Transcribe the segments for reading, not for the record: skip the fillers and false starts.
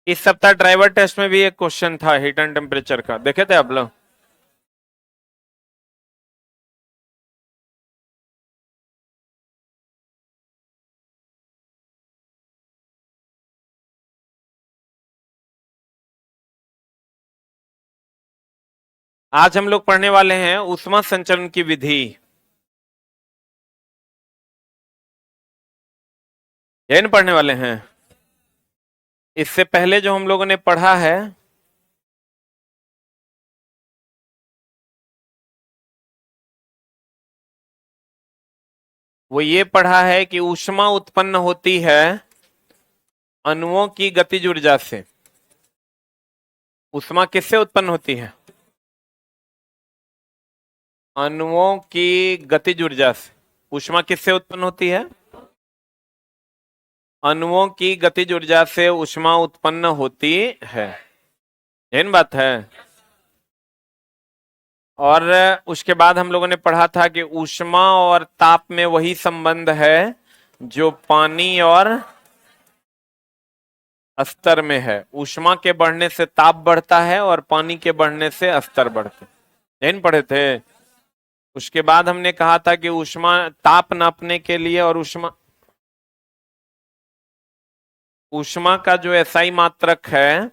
इस सप्ताह driver test में भी एक क्वेश्चन था हीट एंड टेम्परेचर का, देखे थे आप लोग? आज हम लोग पढ़ने वाले हैं ऊष्मा संचरण की विधि। यही ना पढ़ने वाले हैं? इससे पहले जो हम लोगों ने पढ़ा है वो ये पढ़ा है कि ऊष्मा उत्पन्न होती है अणुओं की गतिज ऊर्जा से। ऊष्मा किससे उत्पन्न होती है? अणुओं की गतिज ऊर्जा से। ऊष्मा किससे उत्पन्न होती है? अणुओं की गतिज ऊर्जा से ऊष्मा उत्पन्न होती है। यही बात है। और उसके बाद हम लोगों ने पढ़ा था कि ऊष्मा और ताप में वही संबंध है जो पानी और स्तर में है। ऊष्मा के बढ़ने से ताप बढ़ता है और पानी के बढ़ने से स्तर बढ़ते। यही पढ़े थे। उसके बाद हमने कहा था कि ऊष्मा ताप नापने के लिए और ऊष्मा का जो एसआई मात्रक है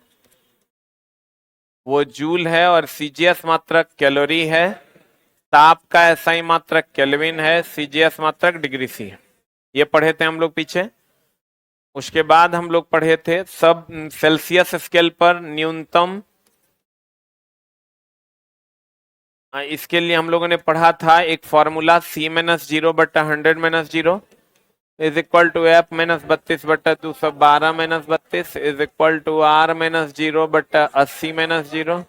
वो जूल है और सीजीएस मात्रक कैलोरी है। ताप का एसआई मात्रक केल्विन है, सीजीएस मात्रक डिग्री सी है। ये पढ़े थे हम लोग पीछे। उसके बाद हम लोग पढ़े थे सब सेल्सियस स्केल पर न्यूनतम। इसके लिए हम लोगों ने पढ़ा था एक formula C-0/100-0 is equal to F-32/212 is equal to R-0/80-0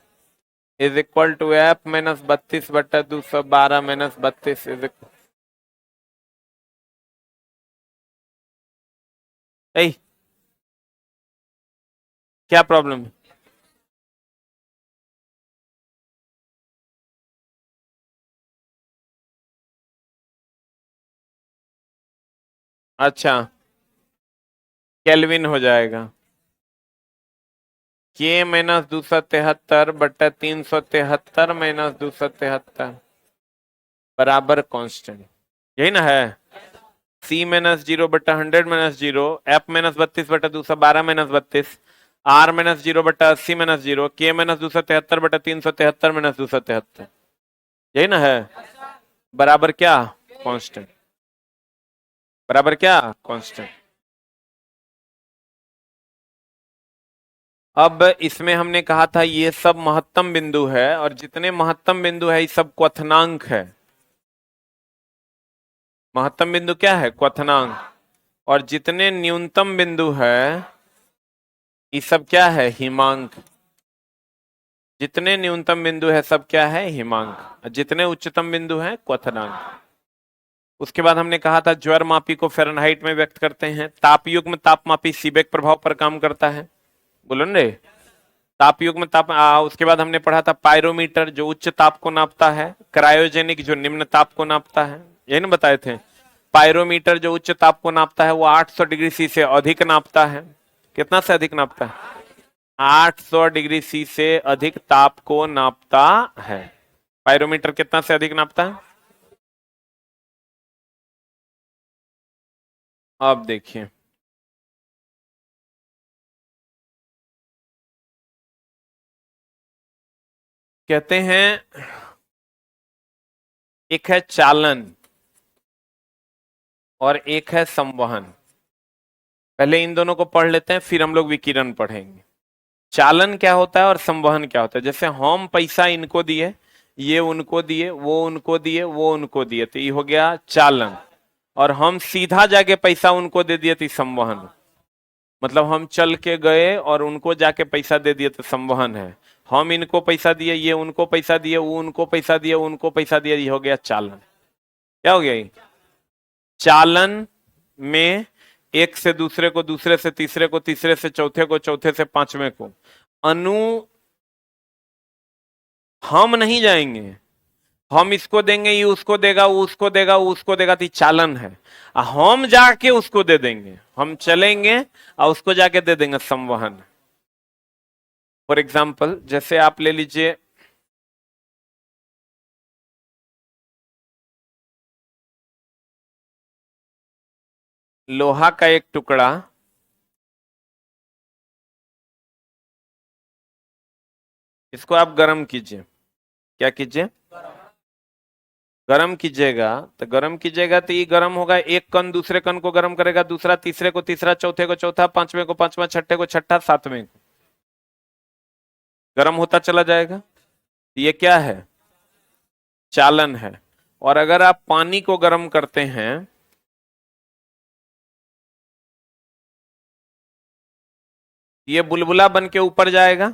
is equal to F-32/212 is equal. क्या प्रॉब्लम है? अच्छा, केल्विन हो जाएगा। K-273/373 बराबर कांस्टेंट। यही ना है? C-0/100-0 F-32/212 R-0/80-0 K-273/373 यही ना है? बराबर क्या? कांस्टेंट। बराबर क्या? कांस्टेंट। अब इसमें हमने कहा था ये सब महत्तम बिंदु है और जितने महत्तम बिंदु है ये सब क्वथनांक है। महत्तम बिंदु क्या है? क्वथनांक। और जितने न्यूनतम बिंदु है ये सब क्या है? हिमांक। जितने न्यूनतम बिंदु है सब क्या है? हिमांक। जितने उच्चतम बिंदु है क्वथनांक। उसके बाद हमने कहा था ज्वर मापी को फ़ारेनहाइट में व्यक्त करते हैं। तापयुग्म तापमापी सीबेक प्रभाव पर काम करता है। बोलो ना रे। तापयुग्म उसके बाद हमने पढ़ा था पायरोमीटर जो उच्च ताप को नापता है, क्रायोजेनिक जो निम्न ताप को नापता है। यही ना बताए थे? पायरोमीटर जो उच्च ताप को नापता है वो 800 डिग्री सी से अधिक नापता है। कितना से अधिक नापता है? 800 डिग्री सी से अधिक ताप को नापता है। पायरोमीटर कितना से अधिक नापता है? अब देखिए, कहते हैं एक है चालन और एक है संवहन। पहले इन दोनों को पढ़ लेते हैं फिर हम लोग विकिरण पढ़ेंगे। चालन क्या होता है और संवहन क्या होता है? जैसे हम पैसा इनको दिए, ये उनको दिए, वो उनको दिए, वो उनको दिए, तो ये हो गया चालन। और हम सीधा जाके पैसा उनको दे दिए तो संवहन। मतलब हम चल के गए और उनको जाके पैसा दे दिए तो संवहन है। हम इनको पैसा दिए, ये उनको पैसा दिए, वो उनको पैसा दिए, उनको पैसा दिए, ये हो गया चालन। क्या हो गया ये? चालन में एक से दूसरे को, दूसरे से तीसरे को, तीसरे से चौथे को, चौथे से पांचवें को अनु हम नहीं जाएंगे। हम इसको देंगे, ये उसको देगा, वो उसको देगा, वो उसको देगा, तो चालन है। हम जाके उसको दे देंगे, हम चलेंगे और उसको जाके दे देंगे, संवहन। फॉर एग्जाम्पल जैसे आप ले लीजिए लोहा का एक टुकड़ा, इसको आप गर्म कीजिए। क्या कीजिए? गर्म कीजिएगा। तो गर्म कीजिएगा तो ये गर्म होगा, एक कण दूसरे कण को गर्म करेगा, दूसरा तीसरे को तीसरा, चौथे को चौथा, पांचवें को पांचवा, छठे को छठा, सातवें को, गर्म होता चला जाएगा। ये क्या है? चालन है। और अगर आप पानी को गर्म करते हैं, ये बुलबुला बन के ऊपर जाएगा,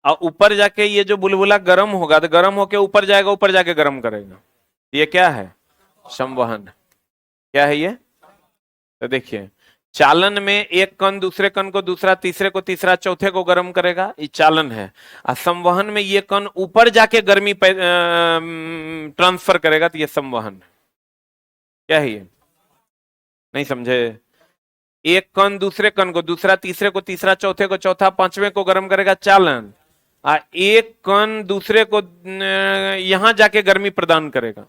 और ऊपर जाके ये जो बुलबुला गर्म होगा तो गर्म होके ऊपर जाएगा, ऊपर जाके गर्म करेगा। ये क्या है? संवहन। क्या है ये? तो देखिए, चालन में एक कण दूसरे कण को, दूसरा तीसरे को, तीसरा चौथे को गर्म करेगा, ये चालन है। और संवहन में ये कण ऊपर जाके गर्मी ट्रांसफर करेगा, तो ये संवहन। क्या है ये? नहीं समझे? एक कण दूसरे कण को, दूसरा तीसरे को, तीसरा चौथे को, चौथा पांचवें को गर्म करेगा, चालन। एक कण दूसरे को यहां जाके गर्मी प्रदान करेगा,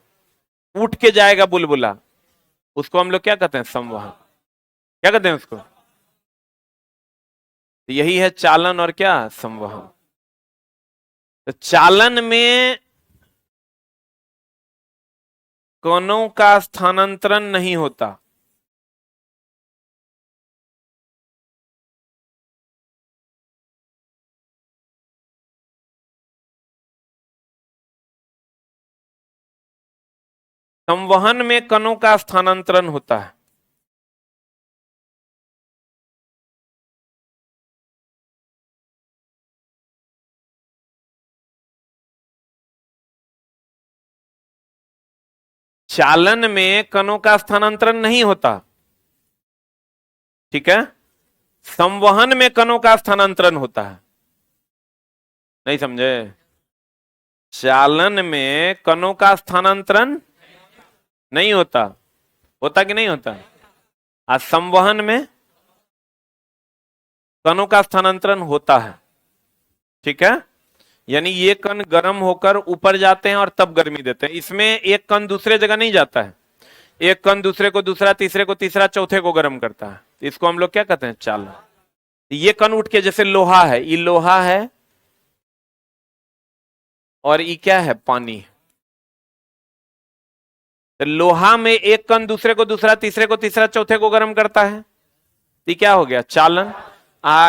उठ के जाएगा बुलबुला, उसको हम लोग क्या कहते हैं? संवहन। क्या कहते हैं उसको? यही है चालन और क्या? संवहन। तो चालन में कणों का स्थानांतरण नहीं होता। संवहन में कणों का स्थानांतरण होता है। चालन में कणों का स्थानांतरण नहीं होता, ठीक है। संवहन में कणों का स्थानांतरण होता है। नहीं समझे? चालन में कणों का स्थानांतरण नहीं होता। होता कि नहीं होता? आज संवहन में कणों का स्थानांतरण होता है, ठीक है। यानी ये कण गर्म होकर ऊपर जाते हैं और तब गर्मी देते हैं। इसमें एक कण दूसरे जगह नहीं जाता है, एक कण दूसरे को, दूसरा तीसरे को, तीसरा चौथे को गर्म करता है। इसको हम लोग क्या कहते हैं? चालन। ये कण उठ के, जैसे लोहा है, ये लोहा है और ये क्या है? पानी। तो लोहा में एक कण दूसरे को, दूसरा तीसरे को, तीसरा चौथे को गर्म करता है, ये क्या हो गया? चालन।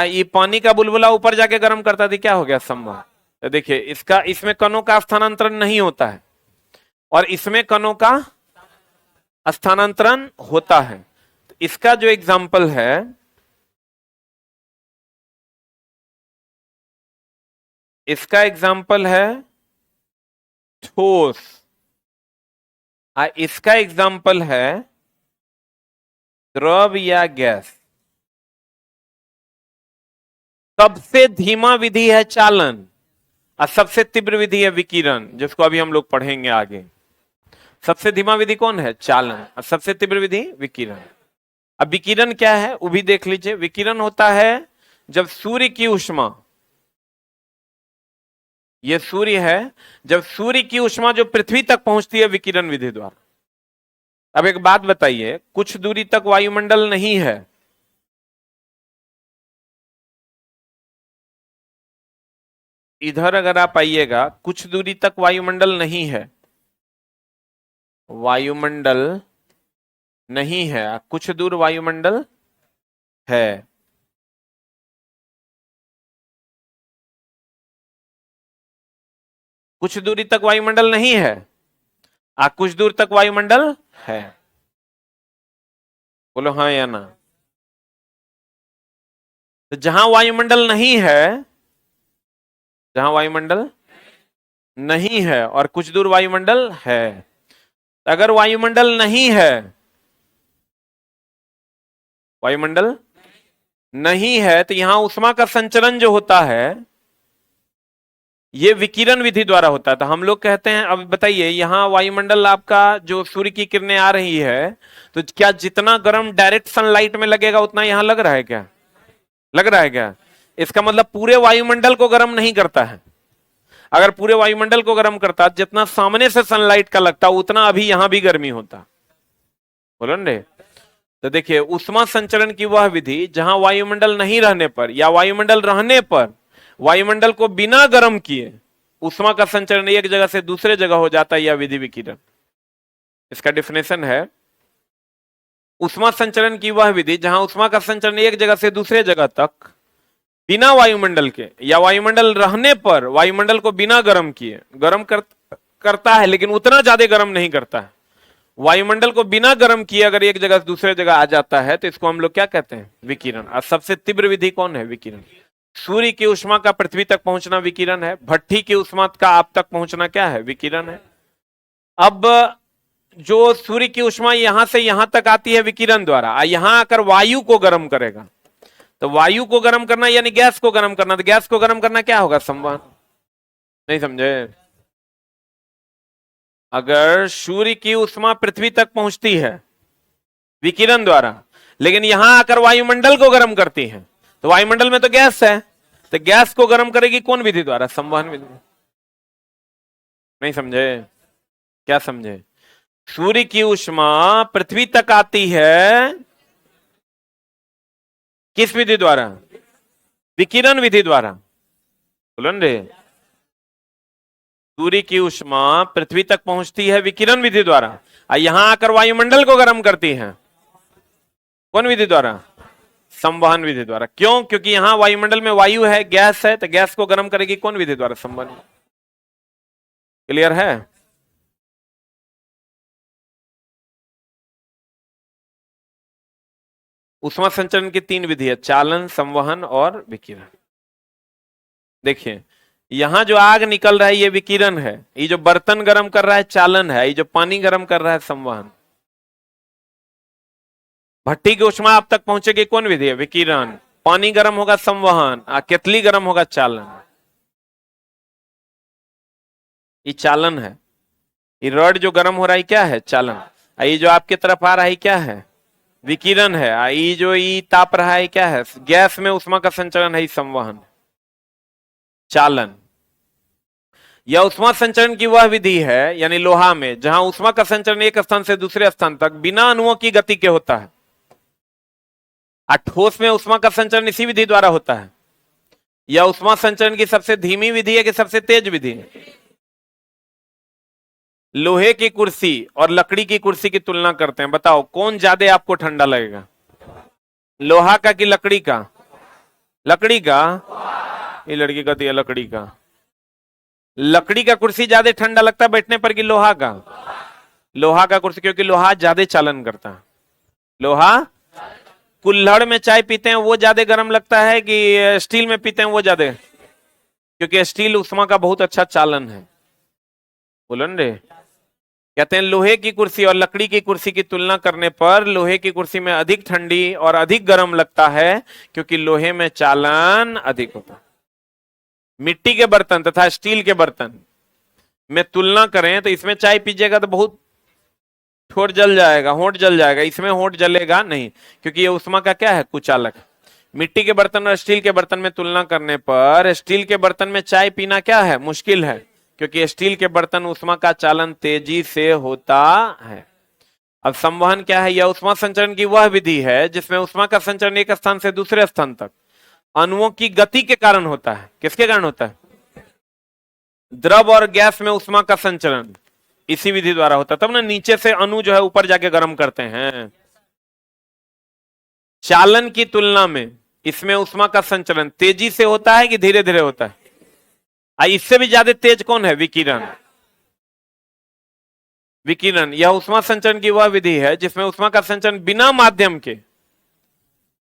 ये पानी का बुलबुला ऊपर जाके गर्म करता है, क्या हो गया? संवहन। तो देखिए, इसका, इसमें कणों का स्थानांतरण नहीं होता है और इसमें कणों का स्थानांतरण होता है। तो इसका जो एग्जाम्पल है, इसका एग्जाम्पल है ठोस, इसका एग्जाम्पल है द्रव या गैस। सबसे धीमा विधि है चालन और सबसे तीव्र विधि है विकिरण, जिसको अभी हम लोग पढ़ेंगे आगे। सबसे धीमा विधि कौन है? चालन। और सबसे तीव्र विधि विकिरण। अब विकिरण क्या है वो भी देख लीजिए। विकिरण होता है जब सूर्य की ऊष्मा, ये सूर्य है, जब सूर्य की ऊष्मा जो पृथ्वी तक पहुंचती है विकिरण विधि द्वारा। अब एक बात बताइए, कुछ दूरी तक वायुमंडल नहीं है, इधर अगर आप आइएगा, कुछ दूरी तक वायुमंडल नहीं है, वायुमंडल नहीं है, कुछ दूर वायुमंडल है। कुछ दूरी तक वायुमंडल नहीं है, कुछ दूर तक वायुमंडल है। बोलो हाँ या ना। तो जहां वायुमंडल नहीं है, जहां वायुमंडल नहीं है और कुछ दूर वायुमंडल है, अगर वायुमंडल नहीं है, वायुमंडल नहीं है, तो यहां उष्मा का संचरण जो होता है ये विकिरण विधि द्वारा होता है। तो हम लोग कहते हैं, अब बताइए, यहां वायुमंडल आपका जो सूर्य की किरणें आ रही है, तो क्या जितना गर्म डायरेक्ट सनलाइट में लगेगा उतना यहां लग रहा है क्या? लग रहा है क्या? इसका मतलब पूरे वायुमंडल को गर्म नहीं करता है। अगर पूरे वायुमंडल को गर्म करता, जितना सामने से सनलाइट का लगता उतना अभी यहां भी गर्मी होता। बोलो रे। तो देखिए, उष्मा संचरण की वह विधि जहां वायुमंडल नहीं रहने पर या वायुमंडल रहने पर वायुमंडल को बिना गर्म किए उष्मा का संचरण एक जगह से दूसरे जगह हो जाता है, यह विधि विकिरण। इसका डिफिनेशन है, उष्मा संचरण की वह विधि जहां उष्मा का संचरण एक जगह से दूसरे जगह तक बिना वायुमंडल के या वायुमंडल रहने पर वायुमंडल को बिना गर्म किए करता है, लेकिन उतना ज्यादा गर्म नहीं करता है। वायुमंडल को बिना गर्म किए अगर एक जगह से दूसरे जगह आ जाता है तो इसको हम लोग क्या कहते हैं? विकिरण। और सबसे तीव्र विधि कौन है? विकिरण। सूर्य की उष्मा का पृथ्वी तक पहुंचना विकिरण है। भट्ठी की उष्मा का आप तक पहुंचना क्या है? विकिरण है। अब जो सूर्य की उष्मा यहां से यहां तक आती है विकिरण द्वारा, यहां आकर वायु को गर्म करेगा। तो वायु को गर्म करना यानी गैस को गर्म करना। तो गैस को गर्म करना क्या होगा? संवहन। नहीं समझे? अगर सूर्य की उष्मा पृथ्वी तक पहुंचती है विकिरण द्वारा, लेकिन यहां आकर वायुमंडल को गर्म करती है, तो वायुमंडल में तो गैस है, तो गैस को गर्म करेगी कौन विधि द्वारा? संवहन विधि। नहीं समझे? क्या समझे? सूर्य की उष्मा पृथ्वी तक आती है किस विधि द्वारा? विकिरण विधि द्वारा। बोलो रे। सूर्य की उष्मा पृथ्वी तक पहुंचती है विकिरण विधि द्वारा, और यहां आकर वायुमंडल को गर्म करती है कौन विधि द्वारा? संवहन विधि द्वारा। क्यों? क्योंकि यहां वायुमंडल में वायु है, गैस है, तो गैस को गर्म करेगी कौन विधि द्वारा? संवहन। क्लियर है? उष्मा संचरण की तीन विधि है, चालन, संवहन और विकिरण। देखिए, यहां जो आग निकल रहा है ये विकिरण है, ये जो बर्तन गर्म कर रहा है चालन है, ये जो पानी गर्म कर रहा है संवहन। भट्टी की उष्मा आप तक पहुंचेगी कौन विधि है? विकिरण। पानी गर्म होगा संवहन, केतली गर्म होगा चालन। ये चालन है। ये रॉड जो गर्म हो रहा है क्या है? चालन। ये जो आपके तरफ आ रहा है क्या है? विकिरण है। ये जो ये ताप रहा है क्या है? गैस में उष्मा का संचरण है, संवहन। चालन। यह उष्मा संचरण की वह विधि है, यानी लोहा में, जहां उष्मा का संचरण एक स्थान से दूसरे स्थान तक बिना अणुओं की गति के होता है। ठोस में उष्मा का संचरण इसी विधि द्वारा होता है। यह उष्मा संचरण की सबसे धीमी विधि है कि सबसे तेज विधि है? लोहे की कुर्सी और लकड़ी की कुर्सी की तुलना करते हैं, बताओ कौन ज्यादा आपको ठंडा लगेगा? लोहा का कि लकड़ी का? लकड़ी का। ये लड़की का दिया लकड़ी का। लकड़ी का कुर्सी ज्यादा ठंडा लगता है बैठने पर कि लोहा का? लोहा का कुर्सी, क्योंकि लोहा ज्यादा चालन करता है। लोहा। कुल्हड़ में चाय पीते हैं वो ज्यादा गर्म लगता है कि स्टील में पीते हैं वो ज्यादा? क्योंकि स्टील उष्मा का बहुत अच्छा चालन है। बोलो रे। कहते हैं लोहे की कुर्सी और लकड़ी की कुर्सी की तुलना करने पर लोहे की कुर्सी में अधिक ठंडी और अधिक गर्म लगता है, क्योंकि लोहे में चालन अधिक होता है। मिट्टी के बर्तन तथा स्टील के बर्तन में तुलना करें तो इसमें चाय पीजिएगा तो बहुत ठोर जल जाएगा, होंठ जल जाएगा। इसमें होंठ जलेगा नहीं, क्योंकि ये उष्मा का क्या है? कुचालक। मिट्टी के बर्तन और स्टील के बर्तन में तुलना करने पर स्टील के बर्तन में चाय पीना क्या है? मुश्किल है, क्योंकि स्टील के बर्तन उष्मा का चालन तेजी से होता है। अब संवहन क्या है? यह उष्मा संचरण की वह विधि है जिसमें उष्मा का संचरण एक स्थान से दूसरे स्थान तक अणुओं की गति के कारण होता है। किसके कारण होता है? द्रव और गैस में उष्मा का संचरण इसी विधि द्वारा होता है, तब ना नीचे से अणु जो है ऊपर जाके गर्म करते हैं। चालन की तुलना में इसमें उष्मा का संचरण तेजी से होता है कि धीरे धीरे होता है? इससे भी ज्यादा तेज कौन है? विकिरण। विकिरण यह उष्मा संचरण की वह विधि है जिसमें उष्मा का संचरण बिना माध्यम के,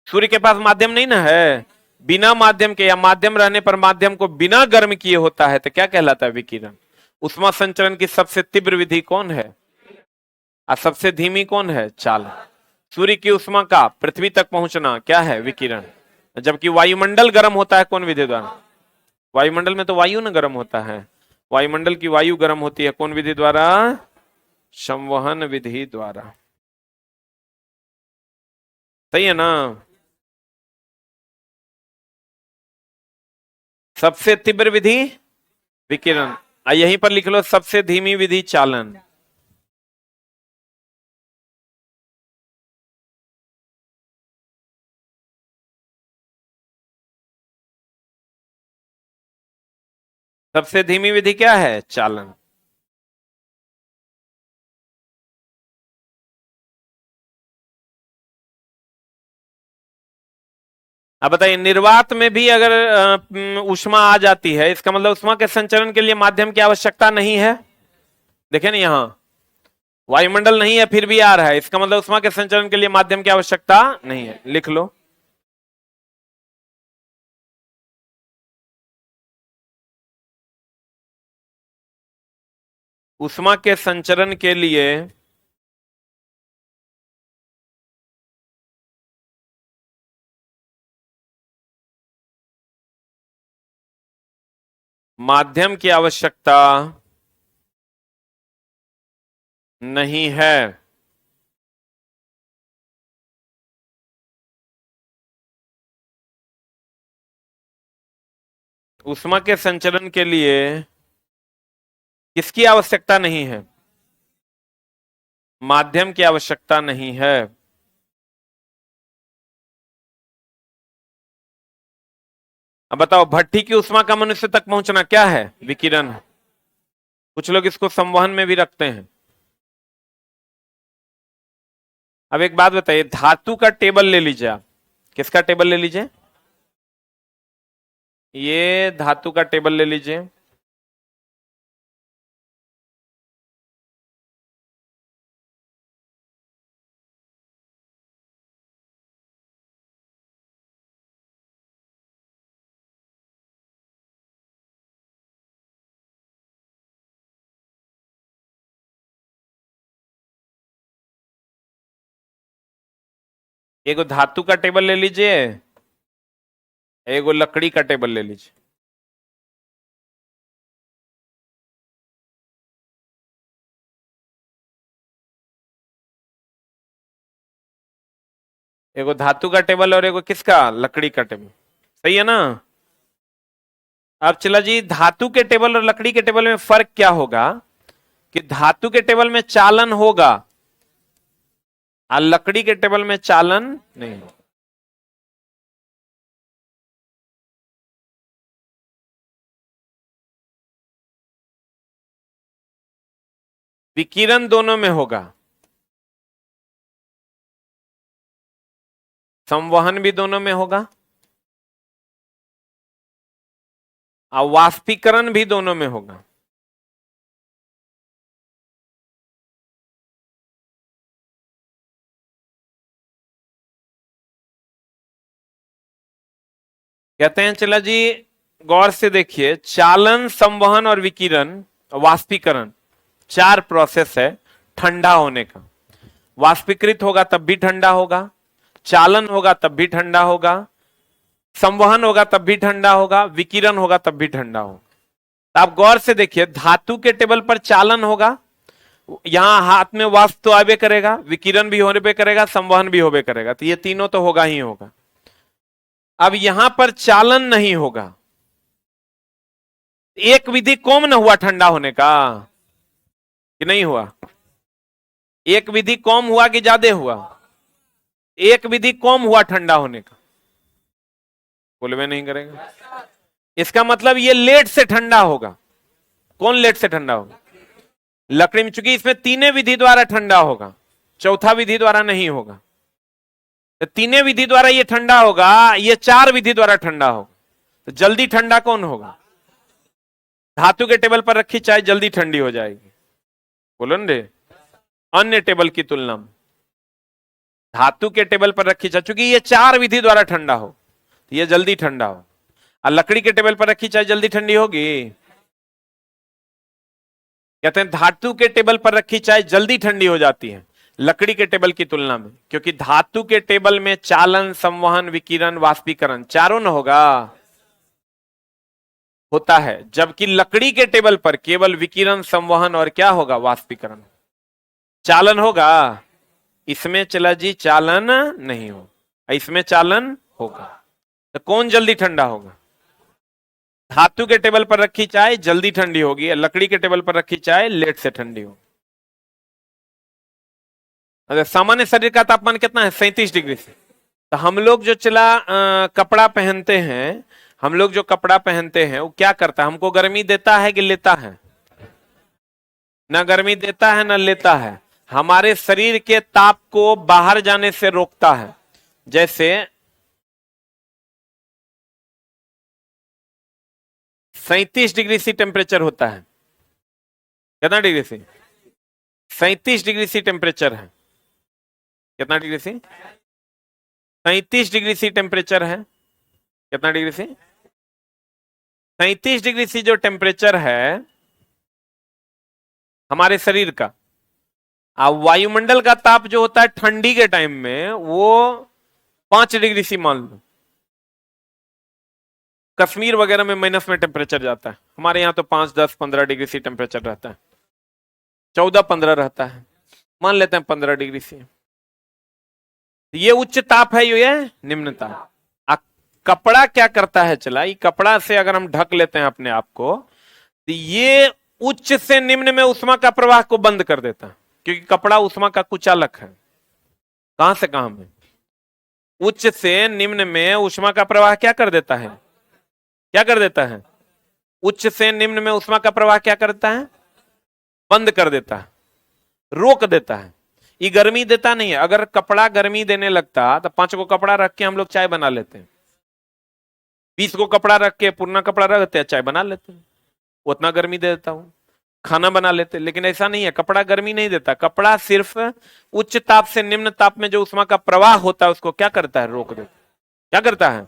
सूर्य के पास माध्यम नहीं ना है, बिना माध्यम के या माध्यम रहने पर माध्यम को बिना गर्म किए होता है, तो क्या कहलाता है? विकिरण। उष्मा संचरण की सबसे तीव्र विधि कौन है और सबसे धीमी कौन है? चालन। सूर्य की उष्मा का पृथ्वी तक पहुंचना क्या है? विकिरण। जबकि वायुमंडल गर्म होता है कौन विधि द्वारा? वायुमंडल में तो वायु ना गर्म होता है, वायुमंडल की वायु गर्म होती है कौन विधि द्वारा? संवहन विधि द्वारा। सही है ना? सबसे तीव्र विधि विकिरण। यहीं पर लिख लो सबसे धीमी विधि चालन। सबसे धीमी विधि क्या है? चालन। अब बताइए, निर्वात में भी अगर ऊष्मा आ जाती है, इसका मतलब ऊष्मा के संचरण के लिए माध्यम की आवश्यकता नहीं है। देखें ना, यहां वायुमंडल नहीं है फिर भी आ रहा है, इसका मतलब ऊष्मा के संचरण के लिए माध्यम की आवश्यकता नहीं है। लिख लो। ऊष्मा के संचरण के लिए माध्यम की आवश्यकता नहीं है। ऊष्मा के संचरण के लिए किसकी आवश्यकता नहीं है? माध्यम की आवश्यकता नहीं है। अब बताओ, भट्ठी की ऊष्मा का मनुष्य तक पहुंचना क्या है? विकिरण। कुछ लोग इसको संवहन में भी रखते हैं। अब एक बात बताइए, धातु का टेबल ले लीजिए आप। किसका टेबल ले लीजिए? ये धातु का टेबल ले लीजिए। एगो धातु का टेबल ले लीजिए, एगो लकड़ी का टेबल ले लीजिए। एगो धातु का टेबल और एगो किसका? लकड़ी का टेबल। सही है ना? अब चला जी, धातु के टेबल और लकड़ी के टेबल में फर्क क्या होगा कि धातु के टेबल में चालन होगा और लकड़ी के टेबल में चालन नहीं होगा। विकिरण दोनों में होगा, संवहन भी दोनों में होगा और वाष्पीकरण भी दोनों में होगा। कहते हैं, चला जी गौर से देखिए, चालन, संवहन और विकिरण, वाष्पीकरण, चार प्रोसेस है ठंडा होने का। वाष्पीकृत होगा तब भी ठंडा होगा, चालन होगा तब भी ठंडा होगा, संवहन होगा तब भी ठंडा होगा, विकिरण होगा तब भी ठंडा होगा। तो आप गौर से देखिए, धातु के टेबल पर चालन होगा, यहां हाथ में वाष्प तो आवे करेगा, विकिरण भी होने पे करेगा, संवहन भी होबे करेगा, तो ये तीनों तो होगा ही होगा। अब यहां पर चालन नहीं होगा, एक विधि कम न हुआ ठंडा होने का कि नहीं हुआ? एक विधि कम हुआ कि ज्यादा हुआ? एक विधि कम हुआ ठंडा होने का। बोलवे नहीं करेगा। इसका मतलब ये लेट से ठंडा होगा। कौन लेट से ठंडा होगा? लकड़ी में, चूंकि इसमें तीनों विधि द्वारा ठंडा होगा, चौथा विधि द्वारा नहीं होगा। तो तीनों विधि द्वारा ये ठंडा होगा, ये चार विधि द्वारा ठंडा होगा। तो जल्दी ठंडा कौन होगा? धातु के टेबल पर रखी चाय जल्दी ठंडी हो जाएगी। बोलो न रे, अन्य टेबल की तुलना में धातु के टेबल पर रखी चाय, चूंकि ये चार विधि द्वारा ठंडा हो तो ये जल्दी ठंडा हो। और लकड़ी के टेबल पर रखी चाय जल्दी ठंडी होगी? कहते हैं धातु के टेबल पर रखी चाय जल्दी ठंडी हो जाती है लकड़ी के टेबल की तुलना में, क्योंकि धातु के टेबल में चालन, संवहन, विकिरण, वाष्पीकरण चारों न होगा, होता है, जबकि लकड़ी के टेबल पर केवल विकिरण, संवहन और क्या होगा? वाष्पीकरण। चालन होगा? इसमें चला जी चालन नहीं हो, इसमें चालन होगा। तो कौन जल्दी ठंडा होगा? धातु के टेबल पर रखी चाय जल्दी ठंडी होगी, लकड़ी के टेबल पर रखी चाय लेट से ठंडी होगी। अगर सामान्य शरीर का तापमान कितना है? 37 डिग्री से। तो हम लोग जो कपड़ा पहनते हैं, हम लोग जो कपड़ा पहनते हैं वो क्या करता है? हमको गर्मी देता है कि लेता है? ना गर्मी देता है ना लेता है, हमारे शरीर के ताप को बाहर जाने से रोकता है। जैसे 37 डिग्री सी टेम्परेचर होता है। कितना degree C? 37 degree C temperature है। कितना degree C? 37 degree C temperature है। कितना डिग्री सी? 37 डिग्री सी जो टेम्परेचर है हमारे शरीर का, वायुमंडल का ताप जो होता है ठंडी के टाइम में वो 5 डिग्री सी मान लो। कश्मीर वगैरह में माइनस में टेम्परेचर जाता है, हमारे यहाँ तो 5, 10, 15 डिग्री सी टेम्परेचर रहता है, 14, 15 रहता है, मान लेते हैं 15 डिग्री सी। ये उच्च ताप है, ये निम्न ताप। कपड़ा क्या करता है? चला, ये कपड़ा से अगर हम ढक लेते हैं अपने आप को तो ये उच्च से निम्न में उष्मा का प्रवाह को बंद कर देता है, क्योंकि कपड़ा उष्मा का कुचालक है। कहां से कहां में? उच्च से निम्न में उष्मा का प्रवाह क्या कर देता है? क्या कर देता है? उच्च से निम्न में उष्मा का प्रवाह क्या करता है? बंद कर देता है, रोक देता है। ये गर्मी देता नहीं है। अगर कपड़ा गर्मी देने लगता तो 5 को कपड़ा रख के हम लोग चाय बना लेते हैं, 20 को कपड़ा रख के पूर्णा कपड़ा रखते हैं चाय बना लेते हैं, उतना गर्मी दे देता हूं, खाना बना लेते। लेकिन ऐसा नहीं है, कपड़ा गर्मी नहीं देता। कपड़ा सिर्फ उच्च ताप से निम्न ताप में जो उष्मा का प्रवाह होता है उसको क्या करता है? रोक देता। क्या करता है?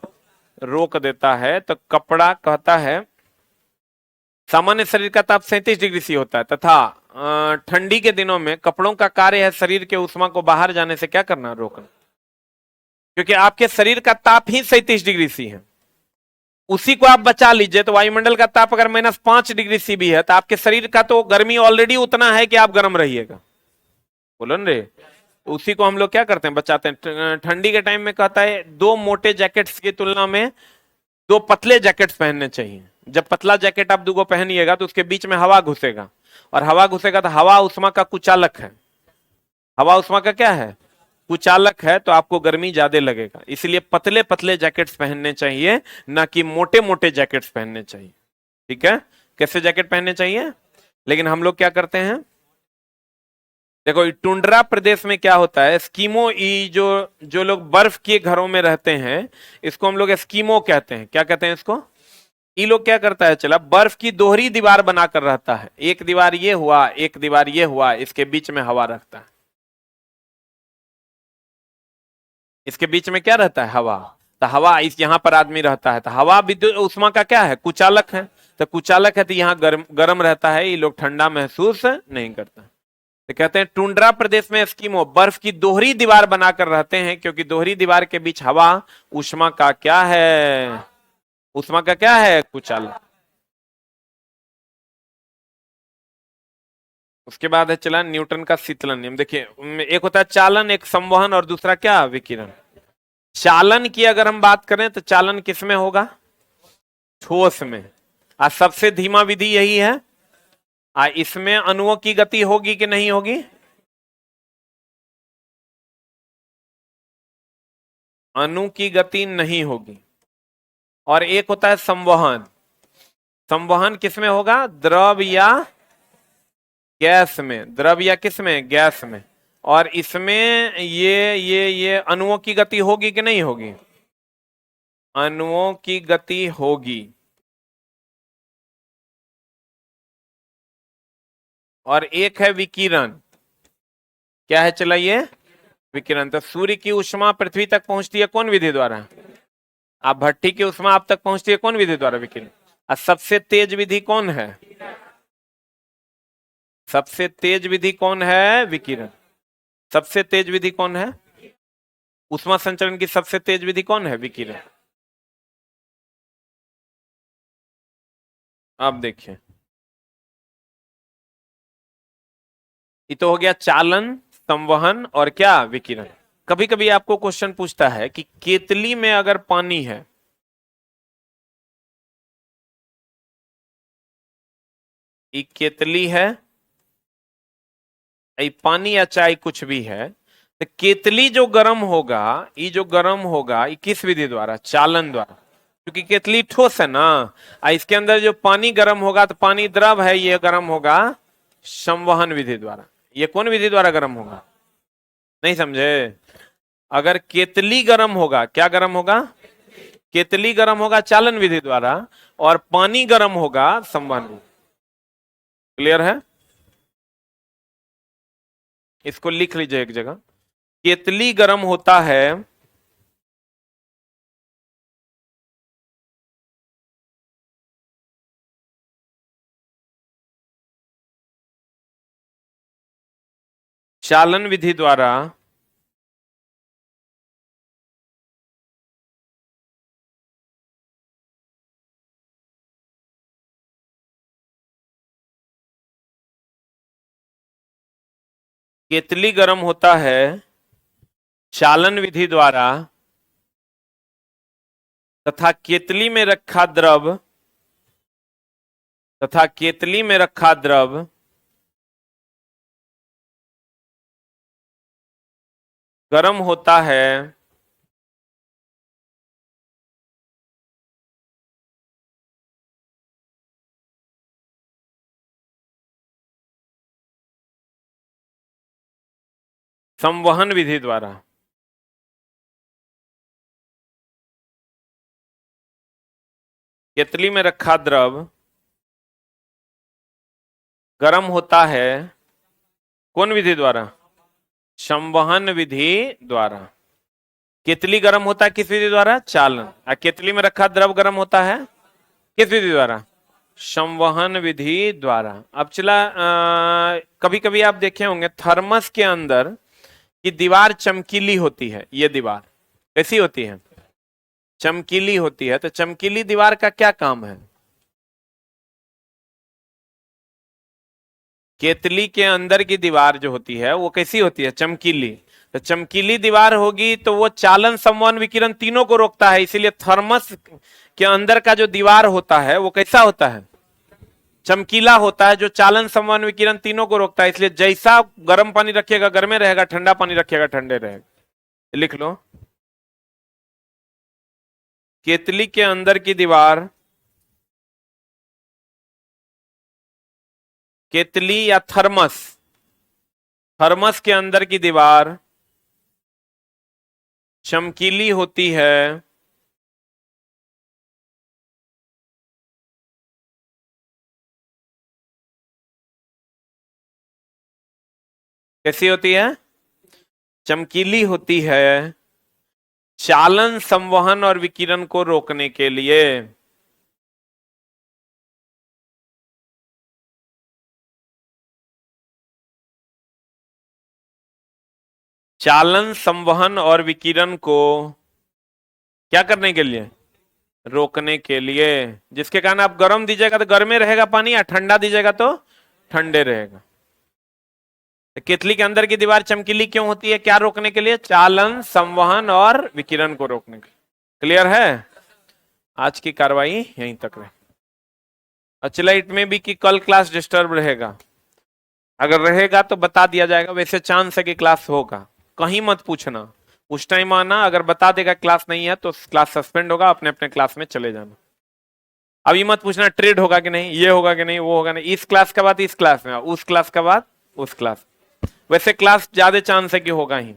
रोक देता है। तो कपड़ा कहता है सामान्य शरीर का ताप 37 डिग्री सी होता है तथा ठंडी के दिनों में कपड़ों का कार्य है शरीर के उष्मा को बाहर जाने से क्या करना? रोकना। क्योंकि आपके शरीर का ताप ही 37 डिग्री सी है, उसी को आप बचा लीजिए। तो वायुमंडल का ताप अगर -5 डिग्री सी भी है तो आपके शरीर का तो गर्मी ऑलरेडी उतना है कि आप गर्म रहिएगा। बोलो न रे। तो उसी को हम लोग क्या करते हैं? बचाते हैं। ठंडी के टाइम में कहता है 2 मोटे जैकेट्स की तुलना में 2 पतले जैकेट्स पहनने चाहिए। जब पतला जैकेट आप 2 को पहनिएगा तो उसके बीच में हवा घुसेगा, और हवा घुसेगा तो हवा उष्मा का कुचालक है। हवा उष्मा का क्या है? कुचालक है, तो आपको गर्मी ज्यादा लगेगा। इसलिए पतले पतले जैकेट्स पहनने चाहिए, ना कि मोटे मोटे जैकेट्स पहनने चाहिए। ठीक है? कैसे जैकेट पहनने चाहिए? लेकिन हम लोग क्या करते हैं, देखो टुंड्रा प्रदेश में क्या होता है, एस्कीमो, जो जो लोग बर्फ के घरों में रहते हैं इसको हम लोग एस्कीमो कहते हैं। क्या कहते हैं इसको? ये लोग क्या करता है, चला बर्फ की दोहरी दीवार बनाकर रहता है। एक दीवार ये हुआ, एक दीवार ये हुआ, इसके बीच में हवा रखता है। इसके बीच में क्या रहता है? हवा। तो हवा, इस यहां पर आदमी रहता है तो हवा विद्युत उष्मा का क्या है? कुचालक है। तो कुचालक है तो यहाँ गर्म रहता है, ये लोग ठंडा महसूस नहीं करता। तो कहते हैं टुंड्रा प्रदेश में एस्कीमो बर्फ की दोहरी दीवार बनाकर रहते हैं, क्योंकि दोहरी दीवार के बीच हवा उष्मा का क्या है? उष्मा का क्या है? कुचालक। उसके बाद है चला न्यूटन का शीतलन नियम। देखिए, एक होता है चालन, एक संवहन, और दूसरा क्या? विकिरण। चालन की अगर हम बात करें तो चालन किसमें होगा? ठोस में। आज सबसे धीमा विधि यही है। इसमें अणुओं की गति होगी कि नहीं होगी? अणु की गति नहीं होगी। और एक होता है संवहन। संवहन किसमें होगा? द्रव या गैस में। द्रव या किसमें? गैस में। और इसमें ये अणुओं की गति होगी कि नहीं होगी? अणुओं की गति होगी। और एक है विकिरण। क्या है चलाइए? विकिरण। तो सूर्य की उष्मा पृथ्वी तक पहुंचती है कौन विधि द्वारा? आप भट्टी की उष्मा आप तक पहुंचती है कौन विधि द्वारा? विकिरण। और सबसे तेज विधि कौन है? सबसे तेज विधि कौन है? विकिरण। सबसे तेज विधि कौन है? उष्मा संचरण की सबसे तेज विधि कौन है? विकिरण। अब देखिए, ये तो हो गया चालन, संवहन और क्या? विकिरण। कभी कभी आपको क्वेश्चन पूछता है कि केतली में अगर पानी है ये केतली है, ये पानी या चाय कुछ भी है, तो केतली जो गर्म होगा, ये जो गर्म होगा ये किस विधि द्वारा? चालन द्वारा, क्योंकि केतली ठोस है ना। इसके अंदर जो पानी गर्म होगा, तो पानी द्रव है, ये गर्म होगा संवहन विधि द्वारा। ये कौन विधि द्वारा गर्म होगा? नहीं समझे? अगर केतली गर्म होगा, क्या गर्म होगा? केतली गर्म होगा चालन विधि द्वारा, और पानी गर्म होगा संवहन विधि। क्लियर है? इसको लिख लीजिए एक जगह। केतली गर्म होता है चालन विधि द्वारा, केतली गर्म होता है चालन विधि द्वारा, तथा केतली में रखा द्रव, तथा केतली में रखा द्रव गर्म होता है संवहन विधि द्वारा। केतली में रखा द्रव गर्म होता है कौन विधि द्वारा? संवहन विधि द्वारा। केतली गर्म होता है किस विधि द्वारा? चालन। और केतली में रखा द्रव गर्म होता है किस विधि द्वारा? संवहन विधि द्वारा। अब चला, कभी कभी आप देखे होंगे थर्मस के अंदर की दीवार चमकीली होती है। ये दीवार कैसी होती है? चमकीली होती है। तो चमकीली दीवार का क्या काम है? केतली के अंदर की दीवार जो होती है वो कैसी होती है? चमकीली। तो चमकीली दीवार होगी तो वो चालन, संवहन, विकिरण तीनों को रोकता है। इसीलिए थर्मस के अंदर का जो दीवार होता है वो कैसा होता है? चमकीला होता है, जो चालन, संवहन, विकिरण तीनों को रोकता है। इसलिए जैसा गर्म पानी रखिएगा गर्मे रहेगा, ठंडा पानी रखिएगा ठंडे रहेगा। लिख लो, केतली के अंदर की दीवार, केतली या थर्मस, थर्मस के अंदर की दीवार चमकीली होती है कैसी होती है? चमकीली होती है चालन, संवहन और विकिरण को रोकने के लिए। चालन, संवहन और विकिरण को क्या करने के लिए? रोकने के लिए। जिसके कारण आप गर्म दीजिएगा तो गर्मे रहेगा पानी, या ठंडा दीजिएगा तो ठंडे रहेगा। तो केतली के अंदर की दीवार चमकीली क्यों होती है? क्या रोकने के लिए? चालन, संवहन और विकिरण को रोकने के लिए। क्लियर है? आज की कार्रवाई यहीं तक रहे। अच्छा, इट में भी कि कल क्लास डिस्टर्ब रहेगा। अगर रहेगा तो बता दिया जाएगा, वैसे चांस है कि क्लास होगा। कहीं मत पूछना, उस टाइम आना। अगर बता देगा क्लास नहीं है तो क्लास सस्पेंड होगा, अपने अपने क्लास में चले जाना। अभी मत पूछना ट्रेड होगा कि नहीं, ये होगा कि नहीं, वो होगा नहीं। इस क्लास के बाद इस क्लास में, उस क्लास के बाद उस क्लास। वैसे क्लास ज्यादा चांस है कि होगा ही।